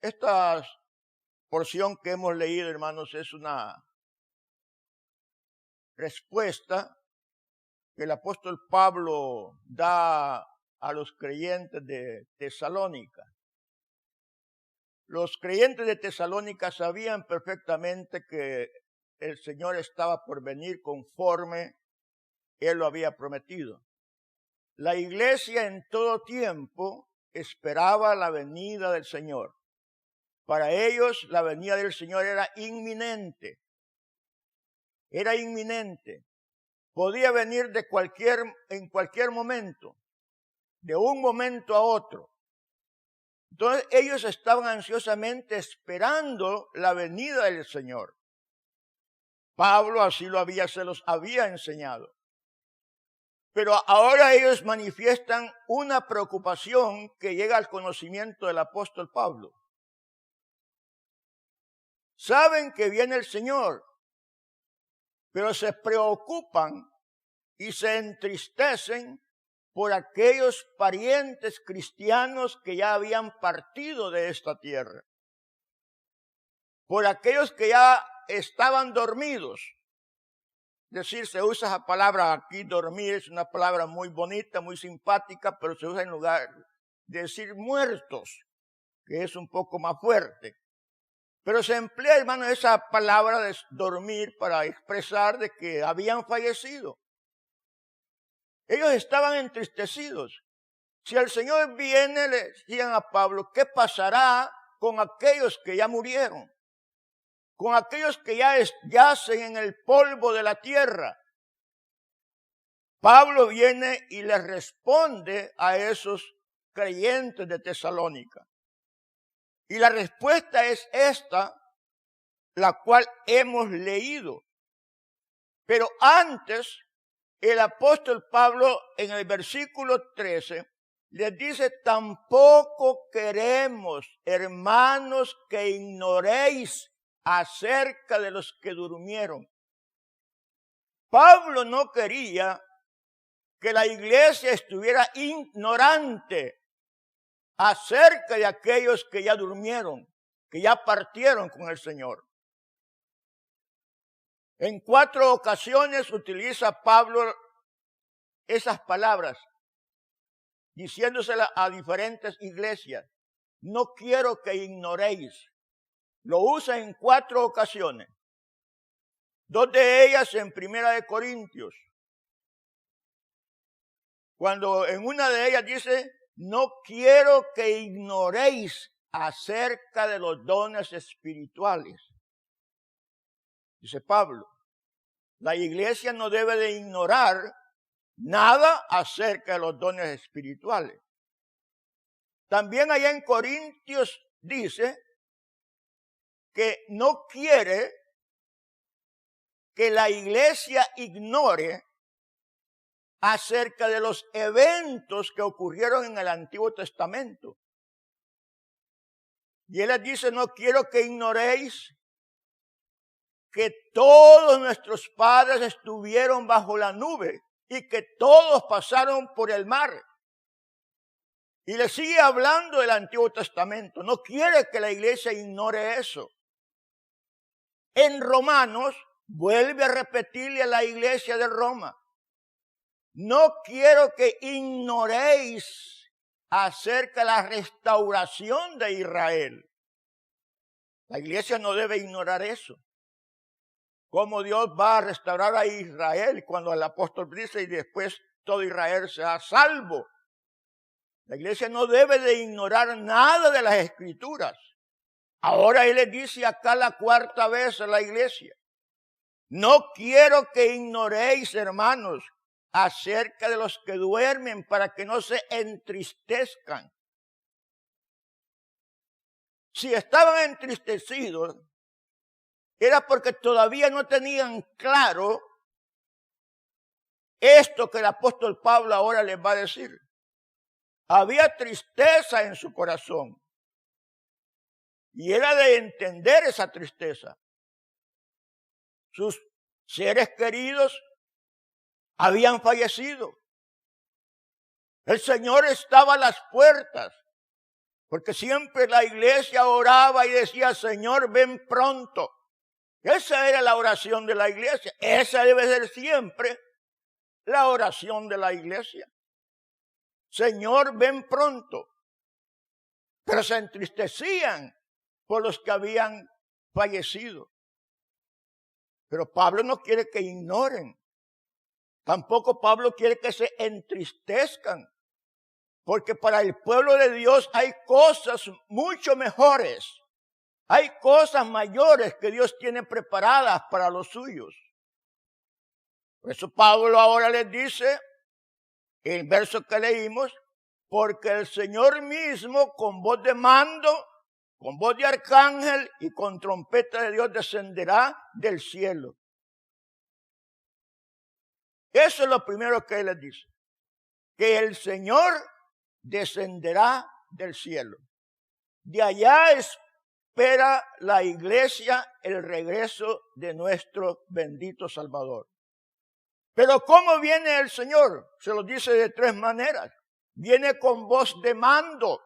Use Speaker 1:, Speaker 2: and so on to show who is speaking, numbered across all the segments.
Speaker 1: Esta porción que hemos leído, hermanos, es una respuesta que el apóstol Pablo da a los creyentes de Tesalónica. Los creyentes de Tesalónica sabían perfectamente que el Señor estaba por venir conforme Él lo había prometido. La iglesia en todo tiempo esperaba la venida del Señor. Para ellos la venida del Señor era inminente. Era inminente. Podía venir en cualquier momento, de un momento a otro. Entonces ellos estaban ansiosamente esperando la venida del Señor. Pablo así se los había enseñado. Pero ahora ellos manifiestan una preocupación que llega al conocimiento del apóstol Pablo. Saben que viene el Señor, pero se preocupan y se entristecen por aquellos parientes cristianos que ya habían partido de esta tierra, por aquellos que ya estaban dormidos. Es decir, se usa esa palabra aquí, dormir, es una palabra muy bonita, muy simpática, pero se usa en lugar de decir muertos, que es un poco más fuerte. Pero se emplea, hermano, esa palabra de dormir para expresar de que habían fallecido. Ellos estaban entristecidos. Si el Señor viene, le decían a Pablo, ¿qué pasará con aquellos que ya murieron? Con aquellos que ya yacen en el polvo de la tierra. Pablo viene y les responde a esos creyentes de Tesalónica. Y la respuesta es esta, la cual hemos leído. Pero antes, el apóstol Pablo en el versículo 13 les dice, tampoco queremos, hermanos, que ignoréis acerca de los que durmieron. Pablo no quería que la iglesia estuviera ignorante acerca de aquellos que ya durmieron, que ya partieron con el Señor. En 4 ocasiones utiliza Pablo esas palabras, diciéndoselas a diferentes iglesias. No quiero que ignoréis. Lo usa en 4 ocasiones. 2 de ellas en 1 de Corintios. Cuando en una de ellas dice, no quiero que ignoréis acerca de los dones espirituales. Dice Pablo, la iglesia no debe de ignorar nada acerca de los dones espirituales. También allá en Corintios dice que no quiere que la iglesia ignore acerca de los eventos que ocurrieron en el Antiguo Testamento. Y él les dice, no quiero que ignoréis que todos nuestros padres estuvieron bajo la nube y que todos pasaron por el mar. Y le sigue hablando del Antiguo Testamento. No quiere que la iglesia ignore eso. En Romanos vuelve a repetirle a la iglesia de Roma. No quiero que ignoréis acerca de la restauración de Israel. La iglesia no debe ignorar eso. Cómo Dios va a restaurar a Israel cuando el apóstol dice y después todo Israel sea salvo. La iglesia no debe de ignorar nada de las escrituras. Ahora él le dice acá la 4ª vez a la iglesia. No quiero que ignoréis, hermanos, acerca de los que duermen para que no se entristezcan. Si estaban entristecidos, era porque todavía no tenían claro esto que el apóstol Pablo ahora les va a decir. Había tristeza en su corazón. Y era de entender esa tristeza. Sus seres queridos habían fallecido. El Señor estaba a las puertas. Porque siempre la iglesia oraba y decía, Señor, ven pronto. Esa era la oración de la iglesia. Esa debe ser siempre la oración de la iglesia. Señor, ven pronto. Pero se entristecían por los que habían fallecido. Pero Pablo no quiere que ignoren. Tampoco Pablo quiere que se entristezcan. Porque para el pueblo de Dios hay cosas mucho mejores. Hay cosas mayores que Dios tiene preparadas para los suyos. Por eso Pablo ahora les dice, en el verso que leímos, porque el Señor mismo con voz de mando, con voz de arcángel y con trompeta de Dios descenderá del cielo. Eso es lo primero que él les dice. Que el Señor descenderá del cielo. De allá espera la iglesia el regreso de nuestro bendito Salvador. Pero ¿cómo viene el Señor? Se lo dice de tres maneras. Viene con voz de mando.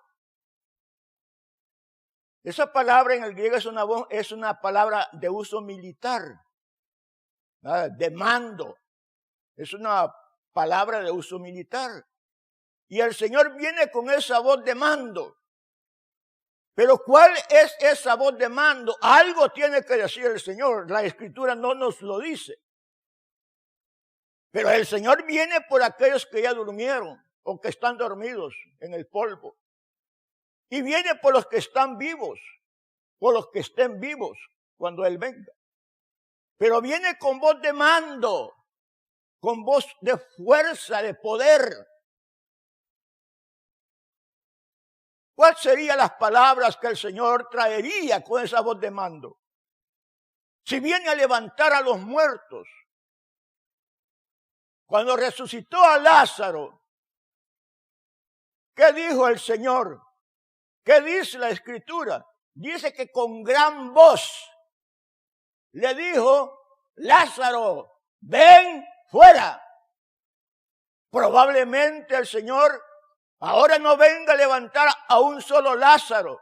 Speaker 1: Esa palabra en el griego es una palabra de uso militar. De mando. Es una palabra de uso militar. Y el Señor viene con esa voz de mando. Pero ¿cuál es esa voz de mando? Algo tiene que decir el Señor. La Escritura no nos lo dice. Pero el Señor viene por aquellos que ya durmieron o que están dormidos en el polvo. Y viene por los que están vivos, por los que estén vivos cuando Él venga. Pero viene con voz de mando, con voz de fuerza, de poder. ¿Cuáles serían las palabras que el Señor traería con esa voz de mando? Si viene a levantar a los muertos. Cuando resucitó a Lázaro, ¿qué dijo el Señor? ¿Qué dice la Escritura? Dice que con gran voz le dijo, Lázaro, ven fuera. Probablemente el Señor ahora no venga a levantar a un solo Lázaro.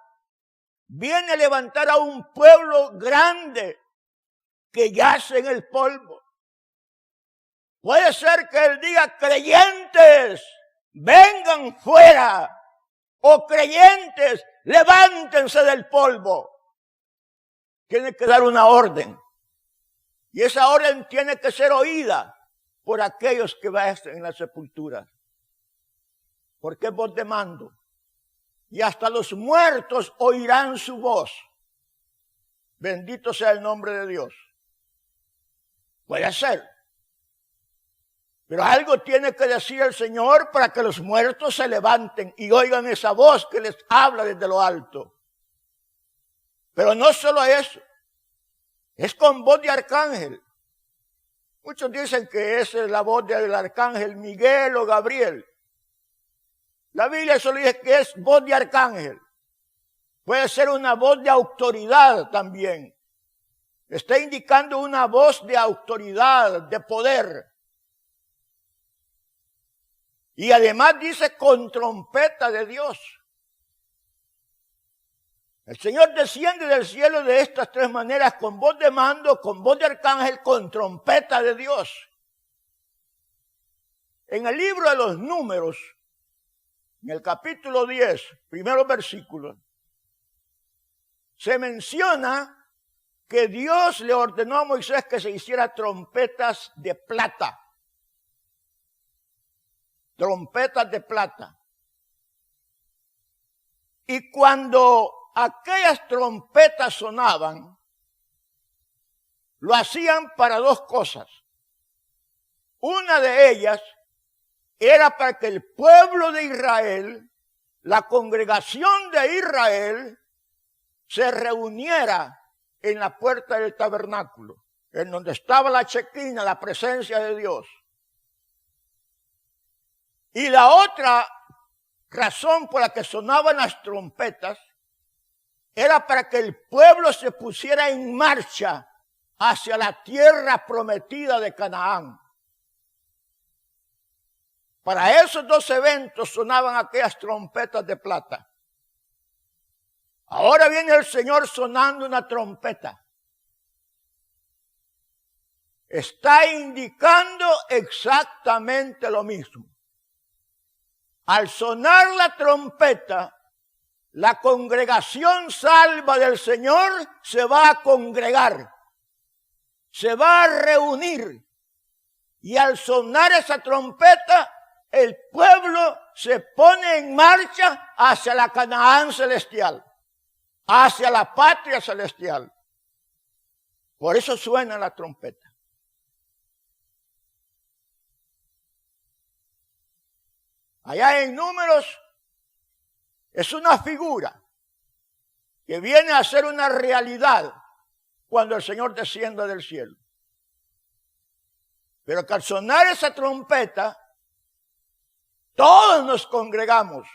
Speaker 1: Viene a levantar a un pueblo grande que yace en el polvo. Puede ser que Él diga, creyentes, vengan fuera. O creyentes, levántense del polvo. Tiene que dar una orden. Y esa orden tiene que ser oída por aquellos que van en la sepultura. Porque es voz de mando. Y hasta los muertos oirán su voz. Bendito sea el nombre de Dios. Puede ser. Pero algo tiene que decir el Señor para que los muertos se levanten y oigan esa voz que les habla desde lo alto. Pero no solo eso, es con voz de arcángel. Muchos dicen que es la voz del arcángel Miguel o Gabriel. La Biblia solo dice que es voz de arcángel. Puede ser una voz de autoridad también. Está indicando una voz de autoridad, de poder. Y además dice con trompeta de Dios. El Señor desciende del cielo de estas tres maneras, con voz de mando, con voz de arcángel, con trompeta de Dios. En el libro de los Números, en el capítulo 10, primeros versículos, se menciona que Dios le ordenó a Moisés que se hiciera trompetas de plata. Trompetas de plata. Y cuando aquellas trompetas sonaban, lo hacían para dos cosas. Una de ellas era para que el pueblo de Israel, la congregación de Israel, se reuniera en la puerta del tabernáculo, en donde estaba la chequina, la presencia de Dios. Y la otra razón por la que sonaban las trompetas era para que el pueblo se pusiera en marcha hacia la tierra prometida de Canaán. Para esos dos eventos sonaban aquellas trompetas de plata. Ahora viene el Señor sonando una trompeta. Está indicando exactamente lo mismo. Al sonar la trompeta, la congregación salva del Señor se va a congregar, se va a reunir. Y al sonar esa trompeta, el pueblo se pone en marcha hacia la Canaán celestial, hacia la patria celestial. Por eso suena la trompeta. Allá en Números es una figura que viene a ser una realidad cuando el Señor descienda del cielo. Pero que al sonar esa trompeta, todos nos congregamos.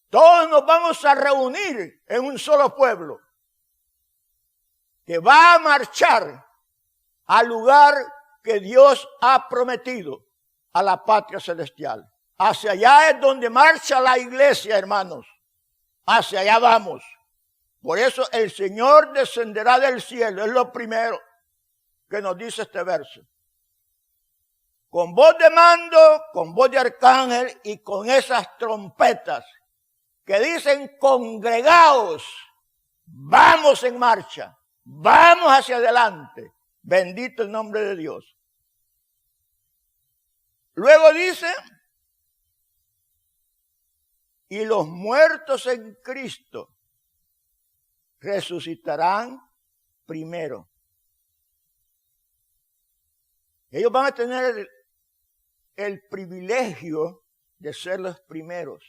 Speaker 1: Todos nos vamos a reunir en un solo pueblo que va a marchar al lugar que Dios ha prometido, a la patria celestial. Hacia allá es donde marcha la iglesia, hermanos. Hacia allá vamos. Por eso el Señor descenderá del cielo. Es lo primero que nos dice este verso. Con voz de mando, con voz de arcángel y con esas trompetas que dicen congregaos, vamos en marcha, vamos hacia adelante. Bendito el nombre de Dios. Luego dice, y los muertos en Cristo resucitarán primero. Ellos van a tener el privilegio de ser los primeros.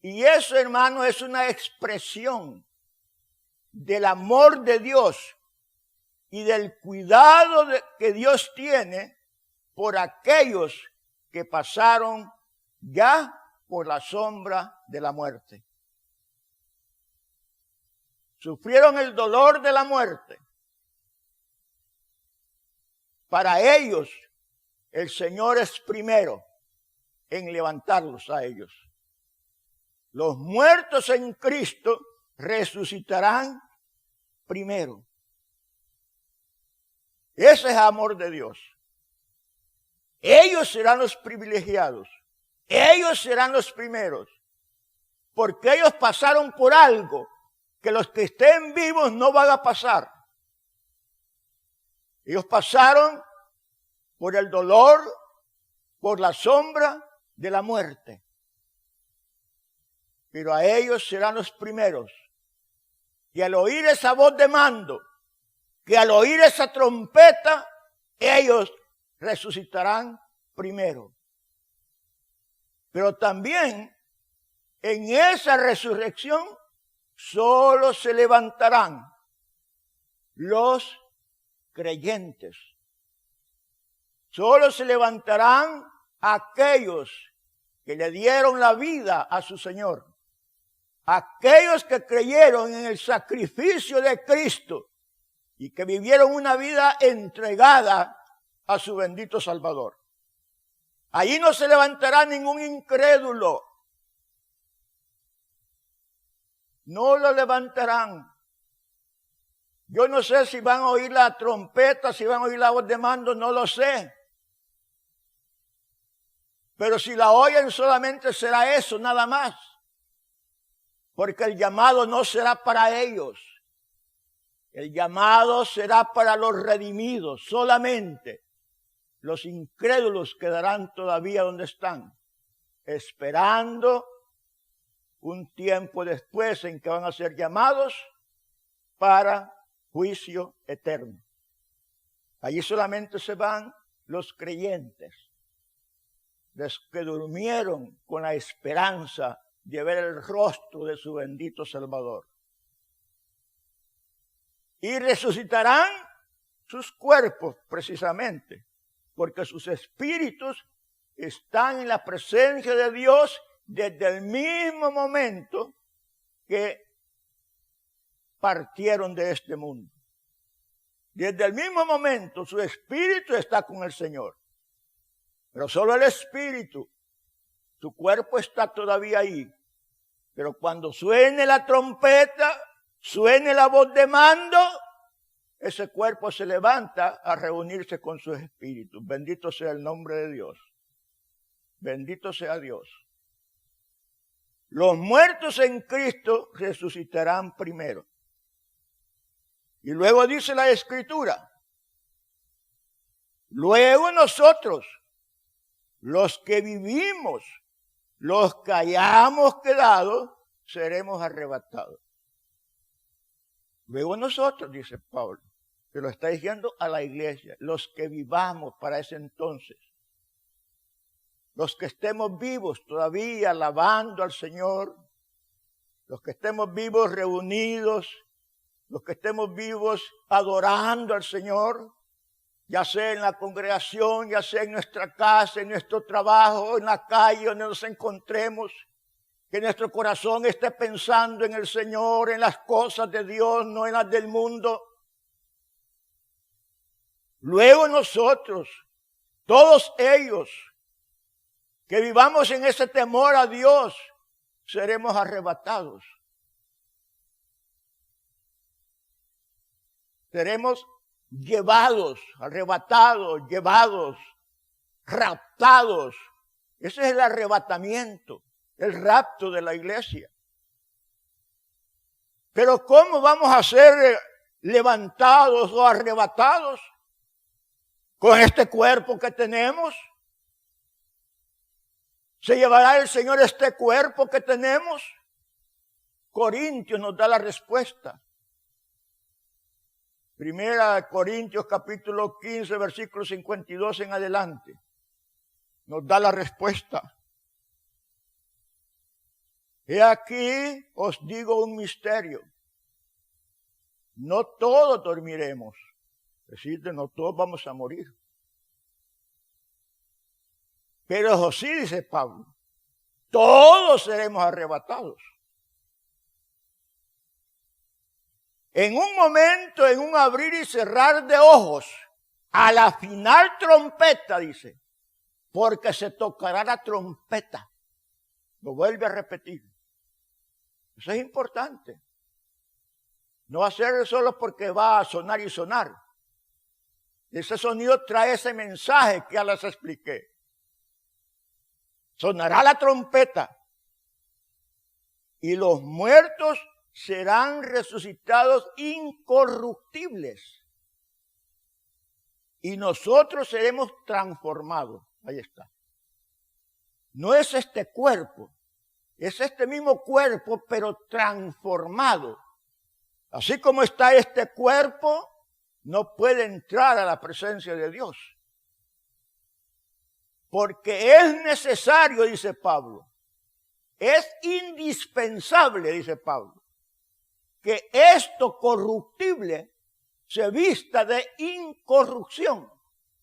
Speaker 1: Y eso, hermano, es una expresión del amor de Dios y del cuidado que Dios tiene por aquellos que pasaron ya por la sombra de la muerte. Sufrieron el dolor de la muerte. Para ellos, el Señor es primero en levantarlos a ellos. Los muertos en Cristo resucitarán primero. Ese es amor de Dios. Ellos serán los privilegiados. Ellos serán los primeros. Porque ellos pasaron por algo que los que estén vivos no van a pasar. Ellos pasaron por el dolor, por la sombra de la muerte. Pero a ellos serán los primeros. Y al oír esa voz de mando, que al oír esa trompeta, ellos resucitarán primero. Pero también en esa resurrección solo se levantarán los creyentes. Solo se levantarán aquellos que le dieron la vida a su Señor. Aquellos que creyeron en el sacrificio de Cristo y que vivieron una vida entregada a su bendito Salvador. Allí no se levantará ningún incrédulo. No lo levantarán. Yo no sé si van a oír la trompeta, si van a oír la voz de mando, no lo sé. Pero si la oyen solamente será eso, nada más. Porque el llamado no será para ellos. El llamado será para los redimidos solamente. Los incrédulos quedarán todavía donde están, esperando un tiempo después en que van a ser llamados para juicio eterno. Allí solamente se van los creyentes, los que durmieron con la esperanza de ver el rostro de su bendito Salvador. Y resucitarán sus cuerpos precisamente, porque sus espíritus están en la presencia de Dios desde el mismo momento que partieron de este mundo. Desde el mismo momento su espíritu está con el Señor. Pero solo el espíritu, su cuerpo está todavía ahí. Pero cuando suene la trompeta, suene la voz de mando, ese cuerpo se levanta a reunirse con sus espíritus. Bendito sea el nombre de Dios. Bendito sea Dios. Los muertos en Cristo resucitarán primero. Y luego dice la Escritura, luego nosotros, los que vivimos, los que hayamos quedado, seremos arrebatados. Luego nosotros, dice Pablo, que lo está diciendo a la iglesia, los que vivamos para ese entonces, los que estemos vivos todavía alabando al Señor, los que estemos vivos reunidos, los que estemos vivos adorando al Señor, ya sea en la congregación, ya sea en nuestra casa, en nuestro trabajo, en la calle donde nos encontremos, que nuestro corazón esté pensando en el Señor, en las cosas de Dios, no en las del mundo. Luego nosotros, todos ellos, que vivamos en ese temor a Dios, seremos arrebatados. Seremos llevados, arrebatados, llevados, raptados. Ese es el arrebatamiento, el rapto de la iglesia. Pero ¿cómo vamos a ser levantados o arrebatados? ¿Con este cuerpo que tenemos? ¿Se llevará el Señor este cuerpo que tenemos? Corintios nos da la respuesta. Primera de Corintios capítulo 15, versículo 52 en adelante. Nos da la respuesta. He aquí os digo un misterio. No todos dormiremos. Es decir, no todos vamos a morir. Pero eso sí, dice Pablo, todos seremos arrebatados. En un momento, en un abrir y cerrar de ojos, a la final trompeta, dice, porque se tocará la trompeta. Lo vuelve a repetir. Eso es importante. No va a ser solo porque va a sonar y sonar. Ese sonido trae ese mensaje que ya les expliqué. Sonará la trompeta y los muertos serán resucitados incorruptibles y nosotros seremos transformados. Ahí está. No es este cuerpo, es este mismo cuerpo, pero transformado. Así como está este cuerpo, no puede entrar a la presencia de Dios. Porque es necesario, dice Pablo, es indispensable, dice Pablo, que esto corruptible se vista de incorrupción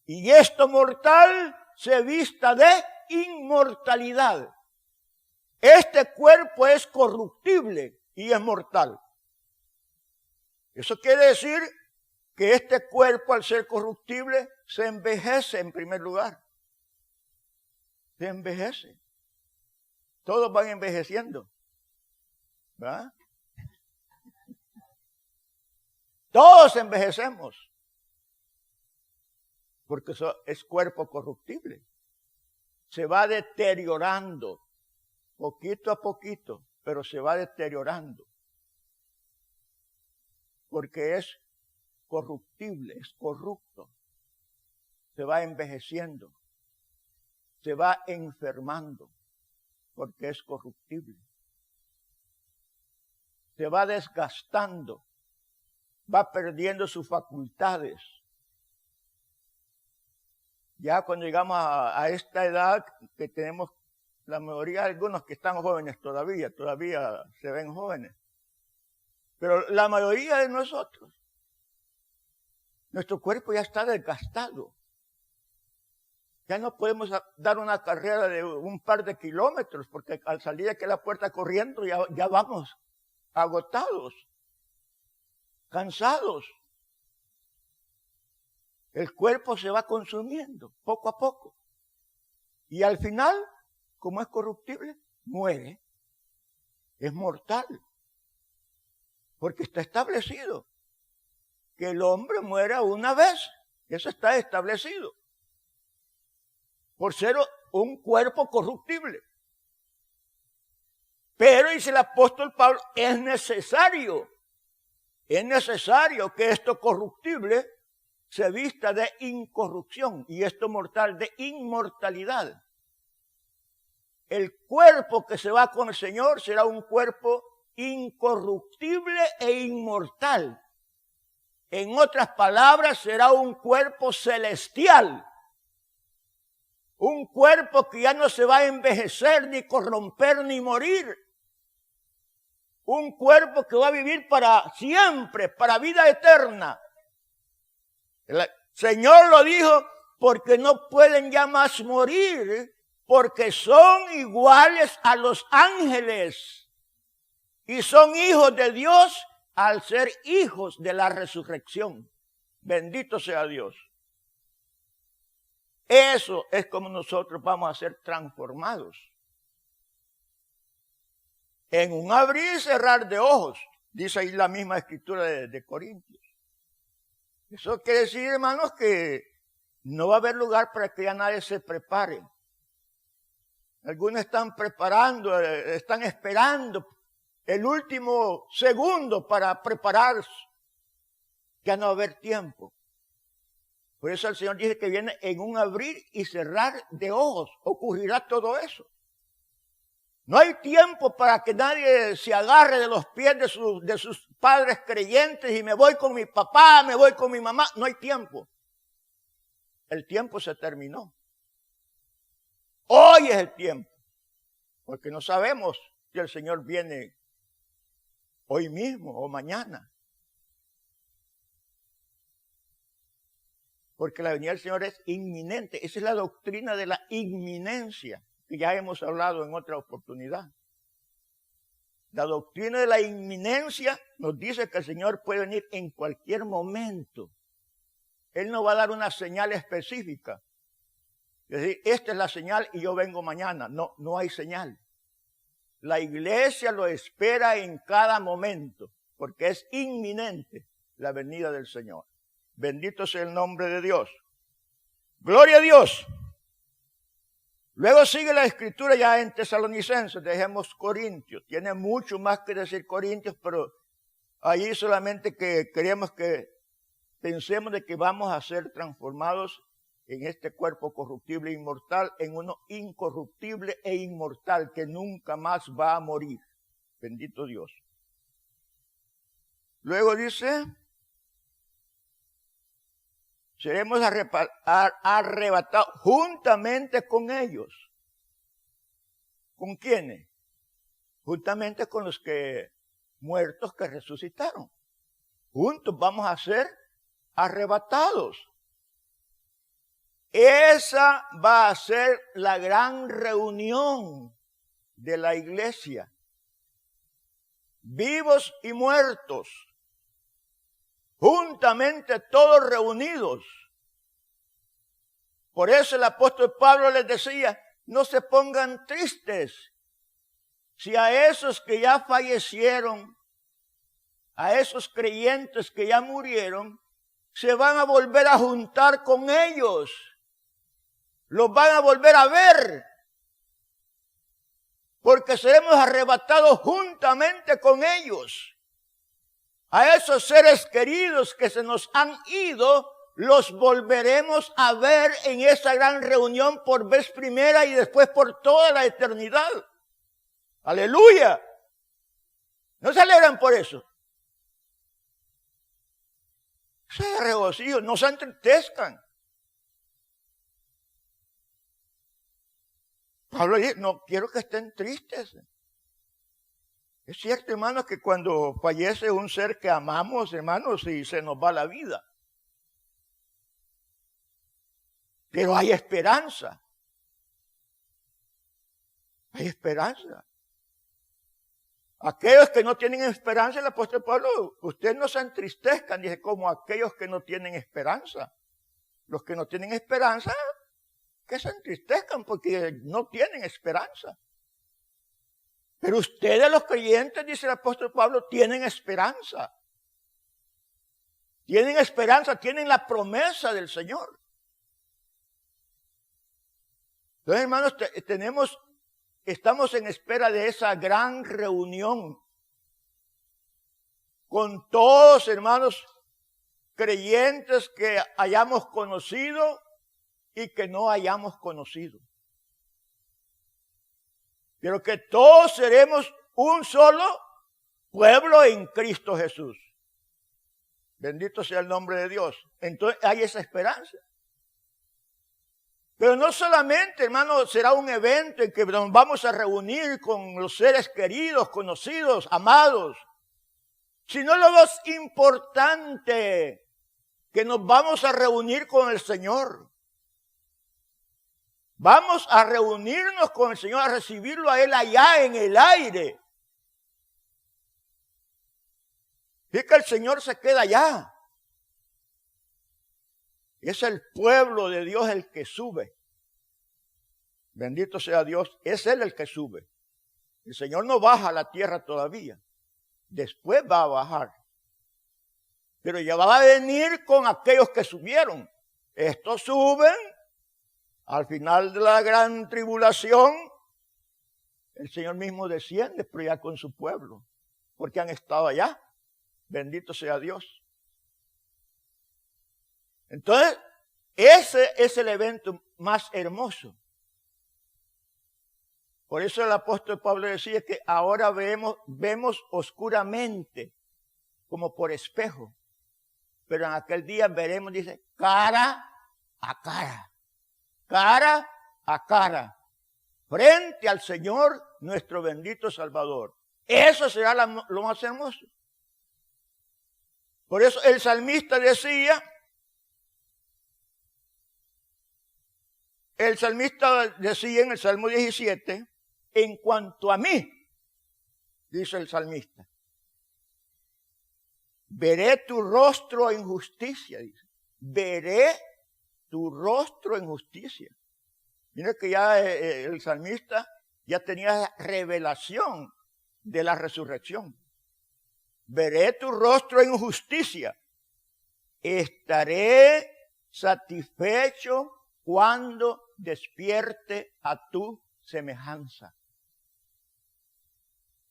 Speaker 1: y esto mortal se vista de inmortalidad. Este cuerpo es corruptible y es mortal. Eso quiere decir que este cuerpo, al ser corruptible, se envejece en primer lugar. Se envejece. Todos van envejeciendo. ¿Verdad? Todos envejecemos. Porque eso es cuerpo corruptible. Se va deteriorando. Poquito a poquito. Pero se va deteriorando. Porque es corruptible, es corrupto. Se va envejeciendo. Se va enfermando. Porque es corruptible. Se va desgastando. Va perdiendo sus facultades. Ya cuando llegamos a esta edad que tenemos la mayoría de algunos que están jóvenes todavía se ven jóvenes. Pero la mayoría de nosotros, nuestro cuerpo ya está desgastado. Ya no podemos dar una carrera de un par de kilómetros porque al salir de aquí a la puerta corriendo ya vamos agotados, cansados. El cuerpo se va consumiendo poco a poco. Y al final, como es corruptible, muere. es mortal. Porque está establecido que el hombre muera una vez. Eso está establecido. Por ser un cuerpo corruptible. Pero, dice el apóstol Pablo, es necesario que esto corruptible se vista de incorrupción y esto mortal de inmortalidad. El cuerpo que se va con el Señor será un cuerpo incorruptible e inmortal. En otras palabras, será un cuerpo celestial. Un cuerpo que ya no se va a envejecer, ni corromper, ni morir. Un cuerpo que va a vivir para siempre, para vida eterna. El Señor lo dijo porque no pueden ya más morir, porque son iguales a los ángeles. Y son hijos de Dios al ser hijos de la resurrección. Bendito sea Dios. Eso es como nosotros vamos a ser transformados. En un abrir y cerrar de ojos, dice ahí la misma escritura de Corintios. Eso quiere decir, hermanos, que no va a haber lugar para que ya nadie se prepare. Algunos están preparando, están esperando el último segundo para prepararse. Ya no va a haber tiempo. Por eso el Señor dice que viene en un abrir y cerrar de ojos. Ocurrirá todo eso. No hay tiempo para que nadie se agarre de los pies de sus padres creyentes y me voy con mi papá, me voy con mi mamá. No hay tiempo. El tiempo se terminó. Hoy es el tiempo. Porque no sabemos si el Señor viene hoy mismo o mañana. Porque la venida del Señor es inminente. Esa es la doctrina de la inminencia, que ya hemos hablado en otra oportunidad. La doctrina de la inminencia nos dice que el Señor puede venir en cualquier momento. Él no va a dar una señal específica. Es decir, esta es la señal y yo vengo mañana. No, no hay señal. La iglesia lo espera en cada momento, porque es inminente la venida del Señor. Bendito sea el nombre de Dios. Gloria a Dios. Luego sigue la escritura ya en Tesalonicenses, dejemos Corintios. Tiene mucho más que decir Corintios, pero allí solamente que queremos que pensemos de que vamos a ser transformados en este cuerpo corruptible e inmortal, en uno incorruptible e inmortal que nunca más va a morir. Bendito Dios. Luego dice, seremos arrebatados juntamente con ellos. ¿Con quiénes? Juntamente con los que muertos que resucitaron. Juntos vamos a ser arrebatados. Esa va a ser la gran reunión de la iglesia. Vivos y muertos. Juntamente todos reunidos. Por eso el apóstol Pablo les decía, no se pongan tristes. Si a esos que ya fallecieron, a esos creyentes que ya murieron, se van a volver a juntar con ellos. Los van a volver a ver. Porque seremos arrebatados juntamente con ellos. A esos seres queridos que se nos han ido, los volveremos a ver en esa gran reunión por vez primera y después por toda la eternidad. ¡Aleluya! ¿No se alegran por eso? Se regocijan, no se entristezcan. Pablo dice, no quiero que estén tristes. Es cierto, hermanos, que cuando fallece un ser que amamos, hermanos, y se nos va la vida. Pero hay esperanza. Hay esperanza. Aquellos que no tienen esperanza, el apóstol Pablo, ustedes no se entristezcan, dice, como aquellos que no tienen esperanza. Los que no tienen esperanza, que se entristezcan porque no tienen esperanza. Pero ustedes los creyentes, dice el apóstol Pablo, tienen esperanza. Tienen esperanza, tienen la promesa del Señor. Entonces, hermanos, estamos en espera de esa gran reunión con todos, hermanos, creyentes que hayamos conocido y que no hayamos conocido. Pero que todos seremos un solo pueblo en Cristo Jesús. Bendito sea el nombre de Dios. Entonces hay esa esperanza. Pero no solamente, hermano, será un evento en que nos vamos a reunir con los seres queridos, conocidos, amados, sino lo más importante, que nos vamos a reunir con el Señor. Vamos a reunirnos con el Señor, a recibirlo a Él allá en el aire. Y que el Señor se queda allá. Es el pueblo de Dios el que sube. Bendito sea Dios, es Él el que sube. El Señor no baja a la tierra todavía. Después va a bajar. Pero ya va a venir con aquellos que subieron. Estos suben. Al final de la gran tribulación, el Señor mismo desciende, pero ya con su pueblo, porque han estado allá. Bendito sea Dios. Entonces, ese es el evento más hermoso. Por eso el apóstol Pablo decía que ahora vemos oscuramente, como por espejo. Pero en aquel día veremos, dice, cara a cara. Cara a cara, frente al Señor, nuestro bendito Salvador. Eso será lo más hermoso. Por eso el salmista decía, en el Salmo 17, en cuanto a mí, dice el salmista, veré tu rostro en justicia, dice, veré tu rostro en justicia. Mira que ya el salmista ya tenía revelación de la resurrección. Veré tu rostro en justicia. Estaré satisfecho cuando despierte a tu semejanza.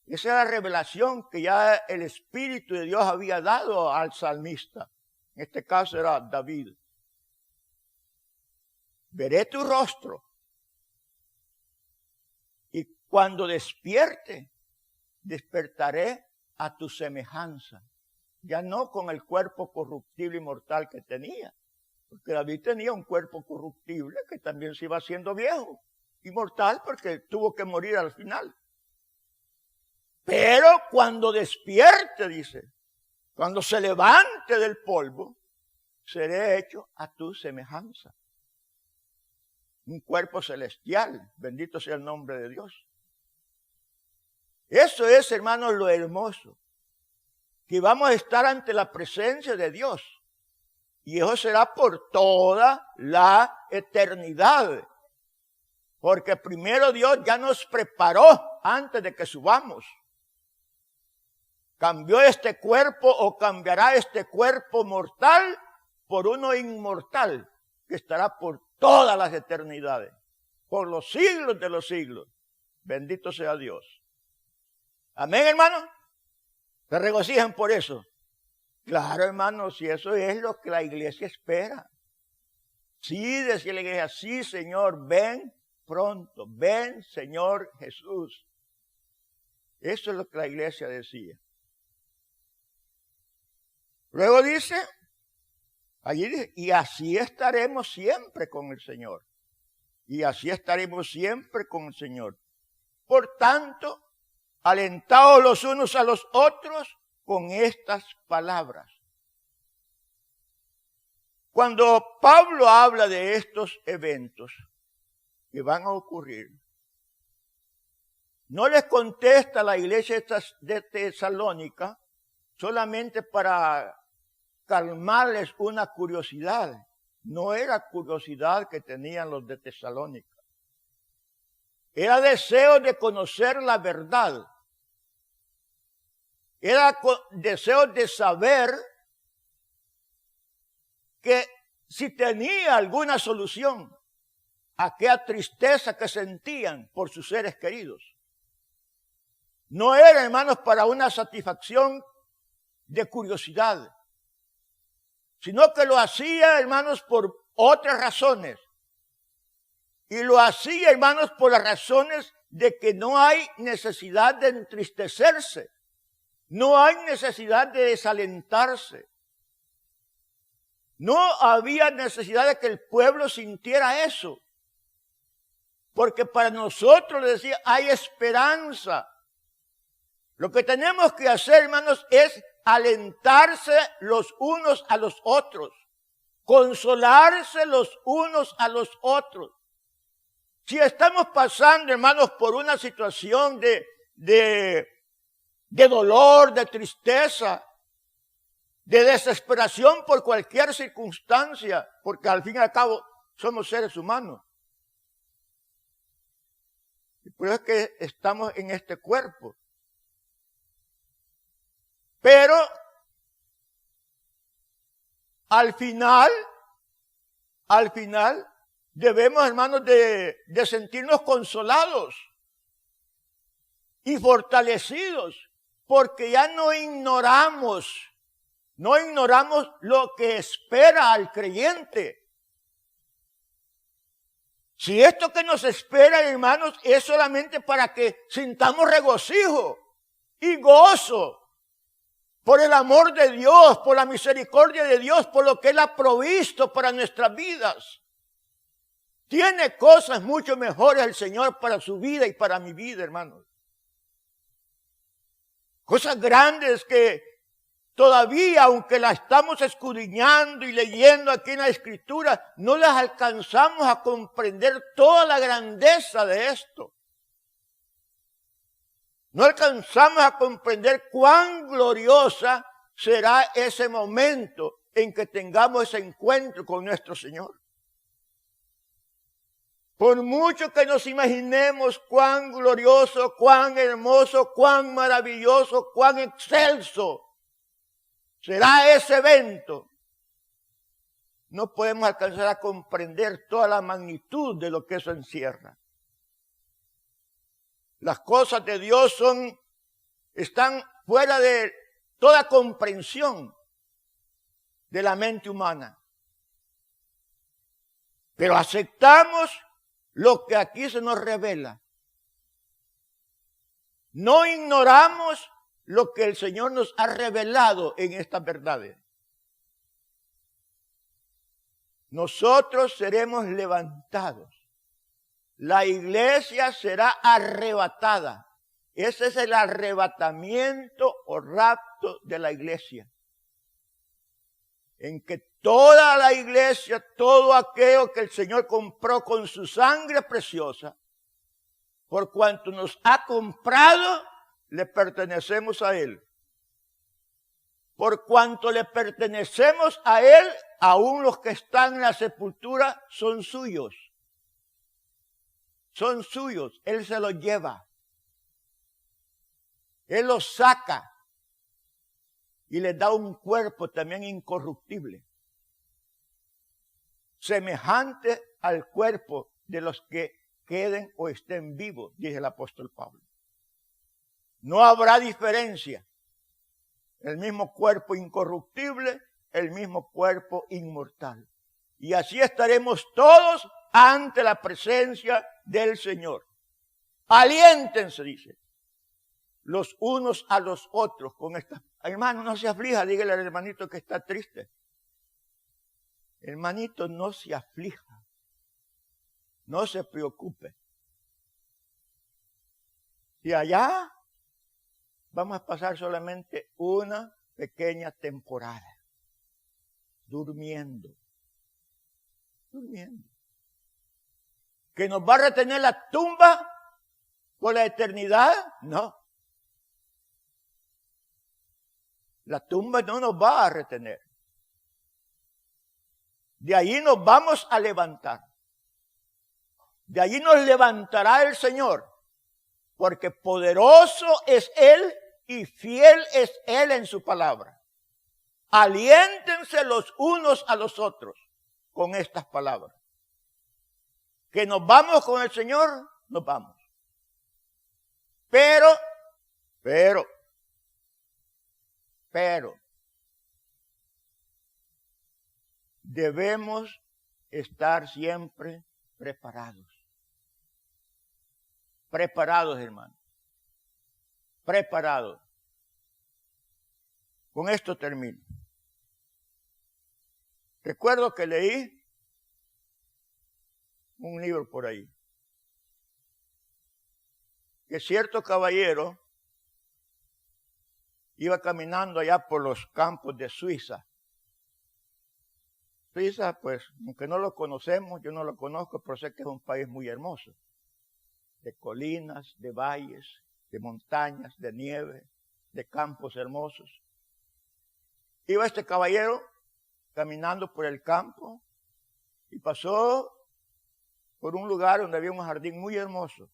Speaker 1: Esa es la revelación que ya el Espíritu de Dios había dado al salmista. En este caso era David. Veré tu rostro y cuando despierte, despertaré a tu semejanza. Ya no con el cuerpo corruptible y mortal que tenía, porque David tenía un cuerpo corruptible que también se iba haciendo viejo y mortal porque tuvo que morir al final. Pero cuando despierte, dice, cuando se levante del polvo, seré hecho a tu semejanza. Un cuerpo celestial, bendito sea el nombre de Dios. Eso es, hermanos, lo hermoso, que vamos a estar ante la presencia de Dios. Y eso será por toda la eternidad. Porque primero Dios ya nos preparó antes de que subamos. Cambió este cuerpo o cambiará este cuerpo mortal por uno inmortal que estará por todas las eternidades, por los siglos de los siglos. Bendito sea Dios. Amén, hermano. ¿Se regocijan por eso? Claro, hermano, si eso es lo que la iglesia espera. Sí, decía la iglesia, sí, Señor, ven pronto, ven, Señor Jesús. Eso es lo que la iglesia decía. Luego dice, allí dice, y así estaremos siempre con el Señor. Y así estaremos siempre con el Señor. Por tanto, alentaos los unos a los otros con estas palabras. Cuando Pablo habla de estos eventos que van a ocurrir, no les contesta a la iglesia de Tesalónica solamente para calmarles una curiosidad. No era curiosidad que tenían los de Tesalónica. Era deseo de conocer la verdad. Era deseo de saber que si tenía alguna solución a aquella tristeza que sentían por sus seres queridos. No era, hermanos, para una satisfacción de curiosidad, sino que lo hacía, hermanos, por otras razones. Y lo hacía, hermanos, por las razones de que no hay necesidad de entristecerse. No hay necesidad de desalentarse. No había necesidad de que el pueblo sintiera eso. Porque para nosotros, les decía, hay esperanza. Lo que tenemos que hacer, hermanos, es alentarse los unos a los otros. Consolarse los unos a los otros. Si estamos pasando, hermanos, por una situación de dolor, de tristeza, de desesperación por cualquier circunstancia, porque al fin y al cabo somos seres humanos. Y por eso es que estamos en este cuerpo. Pero al final, debemos, hermanos, de sentirnos consolados y fortalecidos, porque ya no ignoramos lo que espera al creyente. Si esto que nos espera, hermanos, es solamente para que sintamos regocijo y gozo por el amor de Dios, por la misericordia de Dios, por lo que Él ha provisto para nuestras vidas. Tiene cosas mucho mejores el Señor para su vida y para mi vida, hermanos. Cosas grandes que todavía, aunque las estamos escudriñando y leyendo aquí en la Escritura, no las alcanzamos a comprender toda la grandeza de esto. No alcanzamos a comprender cuán gloriosa será ese momento en que tengamos ese encuentro con nuestro Señor. Por mucho que nos imaginemos cuán glorioso, cuán hermoso, cuán maravilloso, cuán excelso será ese evento, no podemos alcanzar a comprender toda la magnitud de lo que eso encierra. Las cosas de Dios están fuera de toda comprensión de la mente humana. Pero aceptamos lo que aquí se nos revela. No ignoramos lo que el Señor nos ha revelado en estas verdades. Nosotros seremos levantados. La iglesia será arrebatada. Ese es el arrebatamiento o rapto de la iglesia. En que toda la iglesia, todo aquello que el Señor compró con su sangre preciosa, por cuanto nos ha comprado, le pertenecemos a Él. Por cuanto le pertenecemos a Él, aún los que están en la sepultura son suyos. Son suyos, Él se los lleva. Él los saca y les da un cuerpo también incorruptible, semejante al cuerpo de los que queden o estén vivos, dice el apóstol Pablo. No habrá diferencia. El mismo cuerpo incorruptible, el mismo cuerpo inmortal. Y así estaremos todos ante la presencia del Señor. Aliéntense, dice, los unos a los otros con esta. Hermano, no se aflija, dígale al hermanito que está triste. Hermanito, no se aflija. No se preocupe. Y allá vamos a pasar solamente una pequeña temporada. Durmiendo. ¿Que nos va a retener la tumba por la eternidad? No. La tumba no nos va a retener. De ahí nos vamos a levantar. De allí nos levantará el Señor, porque poderoso es Él y fiel es Él en su palabra. Aliéntense los unos a los otros con estas palabras. Que nos vamos con el Señor, nos vamos. Pero, debemos estar siempre preparados. Preparados, hermano. Preparados. Con esto termino. Recuerdo que leí un libro por ahí, que cierto caballero iba caminando allá por los campos de Suiza. Suiza, pues, aunque no lo conocemos, yo no lo conozco, pero sé que es un país muy hermoso, de colinas, de valles, de montañas, de nieve, de campos hermosos. Iba este caballero caminando por el campo y pasó por un lugar donde había un jardín muy hermoso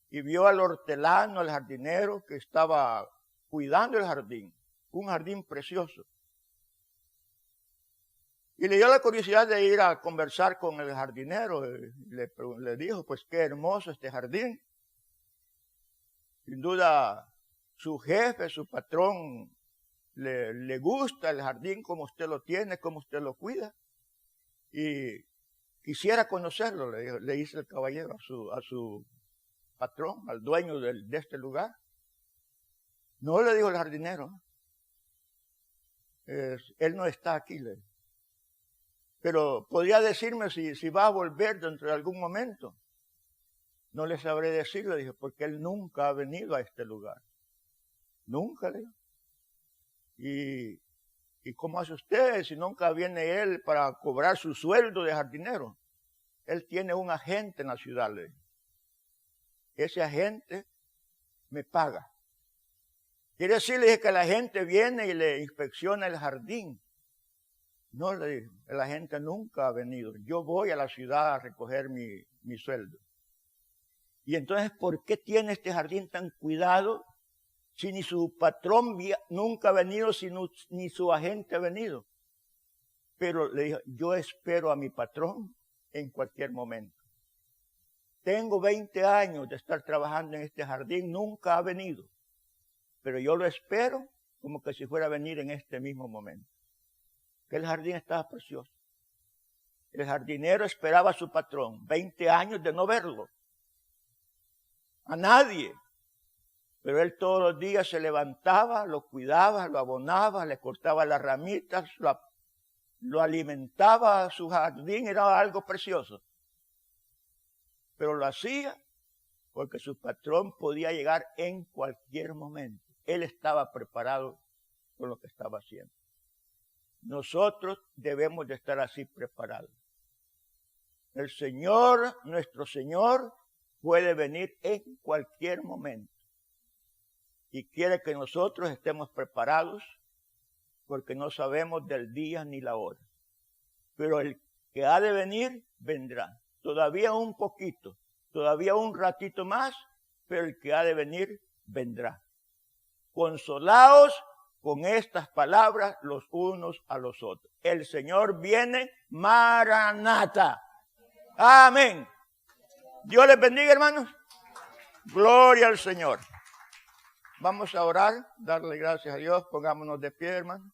Speaker 1: y vio al hortelano, al jardinero que estaba cuidando el jardín, un jardín precioso. Y le dio la curiosidad de ir a conversar con el jardinero. Le dijo, pues qué hermoso este jardín. Sin duda, su jefe, su patrón, le gusta el jardín como usted lo tiene, como usted lo cuida. Y quisiera conocerlo, le dice el caballero a su patrón, al dueño de este lugar. No, le dijo el jardinero. Él no está aquí, le dijo. Pero podría decirme si va a volver dentro de algún momento. No le sabré decir, le dije, porque él nunca ha venido a este lugar. Nunca, le dije. ¿Y cómo hace usted si nunca viene él para cobrar su sueldo de jardinero? Él tiene un agente en la ciudad, le dije. Ese agente me paga. Quiere decir, le dije, que la gente viene y le inspecciona el jardín. No, le dije, la gente nunca ha venido. Yo voy a la ciudad a recoger mi sueldo. Y entonces, ¿por qué tiene este jardín tan cuidado si ni su patrón nunca ha venido, ni su agente ha venido? Pero le dije, yo espero a mi patrón en cualquier momento. Tengo 20 años de estar trabajando en este jardín, nunca ha venido. Pero yo lo espero como que si fuera a venir en este mismo momento. Que el jardín estaba precioso. El jardinero esperaba a su patrón, 20 años de no verlo. A nadie. Pero él todos los días se levantaba, lo cuidaba, lo abonaba, le cortaba las ramitas, lo alimentaba, su jardín era algo precioso. Pero lo hacía porque su patrón podía llegar en cualquier momento. Él estaba preparado con lo que estaba haciendo. Nosotros debemos de estar así preparados. El Señor, nuestro Señor, puede venir en cualquier momento. Y quiere que nosotros estemos preparados porque no sabemos del día ni la hora. Pero el que ha de venir, vendrá. Todavía un poquito, todavía un ratito más, pero el que ha de venir, vendrá. Consolaos con estas palabras los unos a los otros. El Señor viene, Maranata. Amén. Dios les bendiga, hermanos. Gloria al Señor. Vamos a orar, darle gracias a Dios. Pongámonos de pie, hermanos.